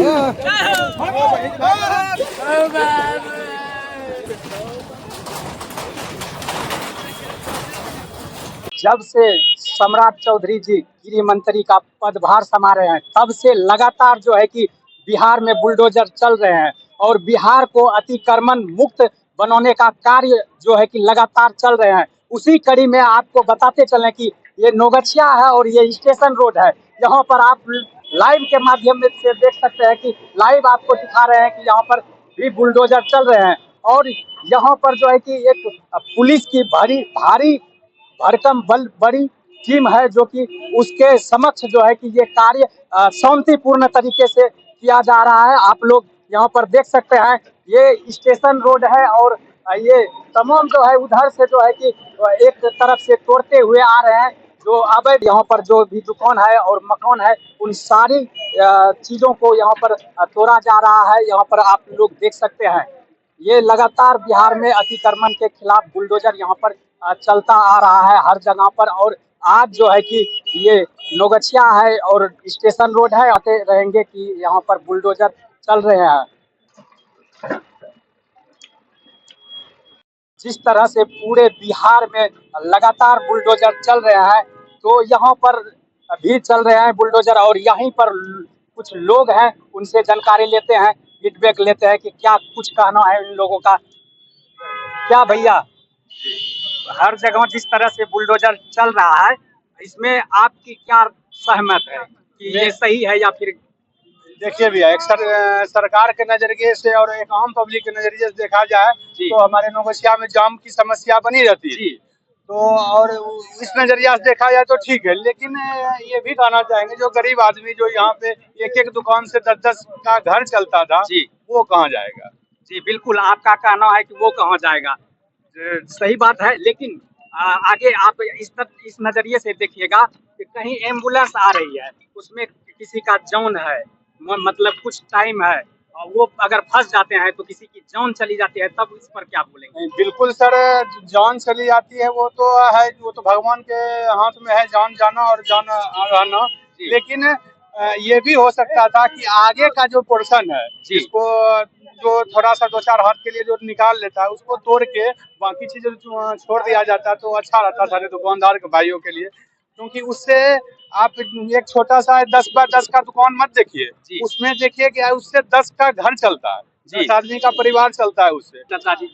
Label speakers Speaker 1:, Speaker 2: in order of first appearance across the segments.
Speaker 1: जब से सम्राट चौधरी जी गृह मंत्री का पदभार संभाल रहे हैं तब से लगातार जो है कि बिहार में बुलडोजर चल रहे हैं और बिहार को अतिक्रमण मुक्त बनाने का कार्य जो है कि लगातार चल रहे हैं। उसी कड़ी में आपको बताते चलें कि ये नौगछिया है और ये स्टेशन रोड है। यहाँ पर आप लाइव के माध्यम से देख सकते हैं कि लाइव आपको दिखा रहे हैं कि यहाँ पर भी बुलडोजर चल रहे हैं और यहाँ पर जो है कि एक पुलिस की भारी भरकम बड़ी टीम है जो कि उसके समक्ष जो है कि ये कार्य शांतिपूर्ण तरीके से किया जा रहा है। आप लोग यहाँ पर देख सकते हैं ये स्टेशन रोड है और ये तमाम जो है उधर से जो है कि एक तरफ से तोड़ते हुए आ रहे हैं जो अवैध यहाँ पर जो भी दुकान है और मकान है उन सारी चीजों को यहाँ पर तोड़ा जा रहा है। यहाँ पर आप लोग देख सकते हैं ये लगातार बिहार में अतिक्रमण के खिलाफ बुलडोजर यहाँ पर चलता आ रहा है हर जगह पर। और आज जो है कि ये नौगछिया है और स्टेशन रोड है, आते रहेंगे कि यहाँ पर बुलडोजर चल रहे हैं। जिस तरह से पूरे बिहार में लगातार बुलडोजर चल रहे हैं तो यहाँ पर भी चल रहे हैं बुलडोजर और यहीं पर कुछ लोग हैं उनसे जानकारी लेते हैं, फीडबैक लेते हैं कि क्या कुछ कहना है इन लोगों का। क्या भैया, हर जगह जिस तरह से बुलडोजर चल रहा है इसमें आपकी क्या सहमत है कि ये सही है या फिर?
Speaker 2: देखिए भैया, एक सरकार के नजरिए से और एक आम पब्लिक के नजरिए से देखा जाए तो हमारे नौगछिया में जाम की समस्या बनी रहती है। तो और इस नजरिया से देखा जाए तो ठीक है, लेकिन ये भी कहना चाहेंगे जो गरीब आदमी जो यहाँ पे एक एक दुकान से 10-10 का घर चलता था वो कहाँ जाएगा?
Speaker 1: जी बिल्कुल, आपका कहना है कि वो कहाँ जाएगा, सही बात है। लेकिन आगे आप इस नजरिए से देखिएगा कि कहीं एम्बुलेंस आ रही है उसमें किसी का जान है, मतलब कुछ टाइम है और वो अगर फंस जाते हैं तो किसी की जान चली जाती है, तब इस पर क्या बोलेंगे?
Speaker 2: बिल्कुल सर, जान चली जाती है वो तो है, वो तो भगवान के हाथ में है जान जाना और जान रहना। लेकिन ये भी हो सकता था कि आगे का जो पोर्शन है जिसको जो थोड़ा सा 2-4 हाथ के लिए जो निकाल लेता है उसको तोड़ के बाकी चीजें छोड़ दिया जाता तो अच्छा रहता सारे दुकानदार के भाइयों के लिए। क्योंकि उससे आप एक छोटा सा 10x10 का दुकान मत देखिए, उसमें देखिए कि उससे 10 का घर चलता है, 10 आदमी का परिवार चलता है उससे।
Speaker 1: चाचा जी,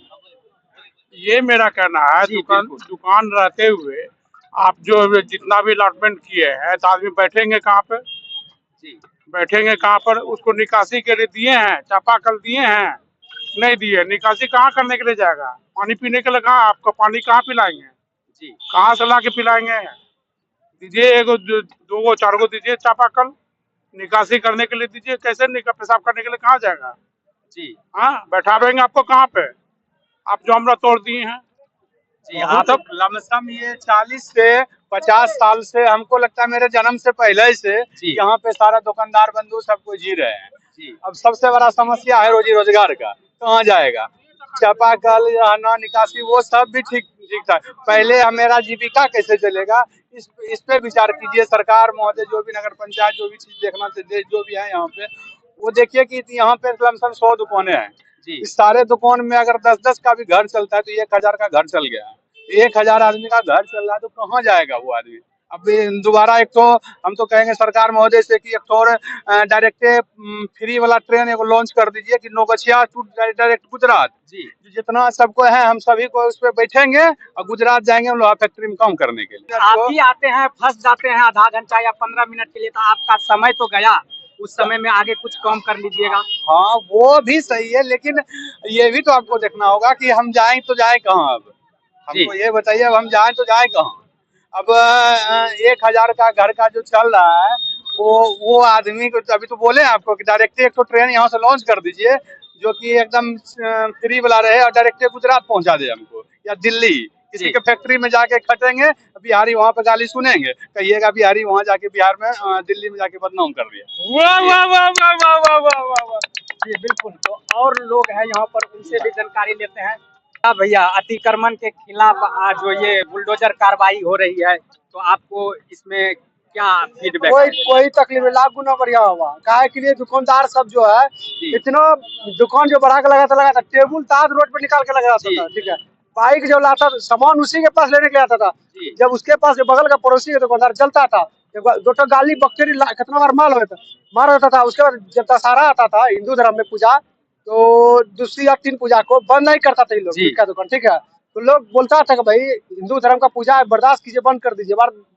Speaker 2: ये मेरा कहना है, दुकान रहते हुए आप जो जितना भी अलॉटमेंट किए हैं तो आदमी बैठेंगे कहाँ पे? बैठेंगे कहाँ पर? उसको निकासी के लिए दिए हैं, चापाकल दिए हैं, नहीं दिए, निकासी कहाँ करने के लिए जाएगा? पानी पीने के लिए कहाँ? आपको पानी कहाँ पिलाएंगे? कहाँ से ला के पिलाएंगे? दीजिए एगो 2-4 दीजिए चापाकल, निकासी करने के लिए दीजिए। कैसे पेशाब करने के लिए कहाँ जाएगा? हाँ, बैठावेंगे आपको कहाँ पे? आप जो हमरा तोड़ दिए हैं। आप लमसम ये 40 से 50 साल से, हमको लगता है मेरे जन्म से पहले से यहाँ पे सारा दुकानदार बंधु सब कुछ जी रहे हैं। अब सबसे बड़ा समस्या है रोजी रोजगार का, कहाँ जाएगा? चापाकल रहना निकासी वो सब भी ठीक था, पहले मेरा जीविका कैसे चलेगा इस पे विचार कीजिए सरकार महोदय। जो भी नगर पंचायत जो भी चीज देखना जो भी है यहाँ पे वो देखिए कि यहाँ पे लमसम 100 दुकानें हैं। इस सारे दुकान में अगर 10-10 का भी घर चलता है तो 1000 का घर चल गया, 1000 आदमी का घर चल रहा है तो कहाँ जाएगा वो आदमी? अब दोबारा एक तो हम तो कहेंगे सरकार महोदय से कि एक तो और डायरेक्ट फ्री वाला ट्रेन एक लॉन्च कर दीजिए कि नौगछिया टू डायरेक्ट गुजरात जितना सबको है हम सभी को उस पर बैठेंगे और गुजरात जाएंगे हम लोहा फैक्ट्री में काम करने के लिए।
Speaker 1: आप ही आते हैं फंस जाते हैं आधा घंटा या 15 मिनट के लिए, तो आपका समय तो गया, उस समय में आगे कुछ काम कर लीजिएगा।
Speaker 2: हाँ वो भी सही है, लेकिन ये भी तो आपको देखना होगा कि हम जाएं तो जाए कहाँ? अब हमको ये बताइए, अब हम जाएं तो जाए कहाँ? अब 1000 का घर का जो चल रहा है वो आदमी को अभी तो बोले आपको कि डायरेक्ट एक तो ट्रेन यहाँ से लॉन्च कर दीजिए जो कि एकदम फ्री वाला रहे और डायरेक्ट गुजरात पहुंचा दे हमको या दिल्ली किसी के फैक्ट्री में जाके खटेंगे, बिहारी वहाँ पे गाली सुनेंगे, कहिएगा बिहारी वहाँ जाके बिहार में दिल्ली में जाके बदनाम कर दिया। वाह वाह वाह वाह वाह वाह वाह वाह वाह।
Speaker 1: जी बिल्कुल, तो और लोग हैं यहाँ पर, उनसे भी जानकारी लेते हैं। भैया, अतिक्रमण के खिलाफ आज जो ये बुलडोजर कार्रवाई हो रही है तो आपको इसमें क्या फीडबैक?
Speaker 3: कोई तकलीफ नहीं, लाख गुना बढ़िया हुआ। काहे के लिए दुकानदार सब जो है इतना दुकान जो बढ़ा के लगाता टेबुल ताज रोड पे निकाल के लगाता था, ठीक है। बाइक जो लाता था सामान उसी के पास लेने के आता था, जब उसके पास जो बगल का पड़ोसी है दुकानदार चलता था, दो तो गाली बकचोदी कितना बार मार होता था। उसके बाद जब दशहरा आता था हिंदू धर्म में पूजा, तो दूसरी या तीन पूजा को बंद नहीं करता था ये लोग का दुकान, ठीक है। तो लोग बोलता था कि भाई हिंदू धर्म का पूजा है, बर्दाश्त कीजिए, बंद कर दीजिए।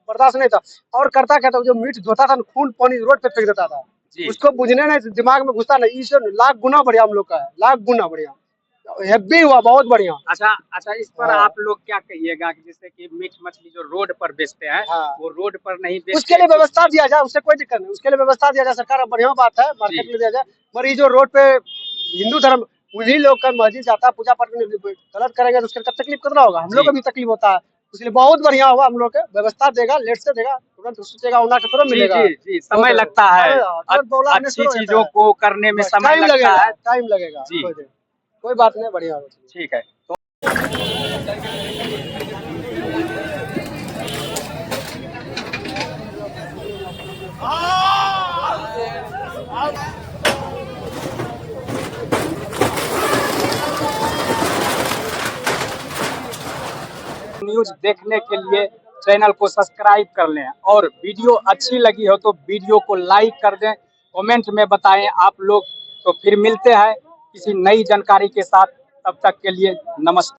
Speaker 3: बर्दाश्त नहीं था। और करता क्या था, जो मीट धोता था खून पानी रोड पे फेंक देता था, उसको बुझने नहीं, दिमाग में घुसता नहीं। इससे लाख गुना बढ़िया हम लोग का है, लाख गुना बढ़िया, हैप्पी हुआ, बहुत बढ़िया।
Speaker 1: अच्छा इस पर आप लोग क्या कहिएगा कि जैसे कि मीट मछली जो रोड पर बेचते हैं वो रोड पर नहीं बेचते,
Speaker 3: उसके लिए व्यवस्था दिया जाए, उससे कोई दिक्कत नहीं, उसके लिए व्यवस्था दिया जाए। सरकार बढ़िया बात है, मार्केट में दिया जाए। पर ये जो रोड पे हिंदू धर्म उन्हीं लोग का मस्जिद जाता है पूजा पाठ करने, गलत करेंगे तो उसके तकलीफ कितना होगा, हम लोग को भी तकलीफ होता है। इसलिए बहुत बढ़िया हुआ, हम लोग के व्यवस्था देगा, लेट से देगा, तुरंत सोचेगा होना के तुरंत मिलेगा।
Speaker 1: जी, समय लगता है, अच्छी चीजों को करने में समय लगता है,
Speaker 3: टाइम लगेगा, कोई बात नहीं, बढ़िया।
Speaker 1: ठीक है। न्यूज देखने के लिए चैनल को सब्सक्राइब कर लें, और वीडियो अच्छी लगी हो तो वीडियो को लाइक कर दें, कमेंट में बताएं आप लोग। तो फिर मिलते हैं किसी नई जानकारी के साथ, तब तक के लिए नमस्कार।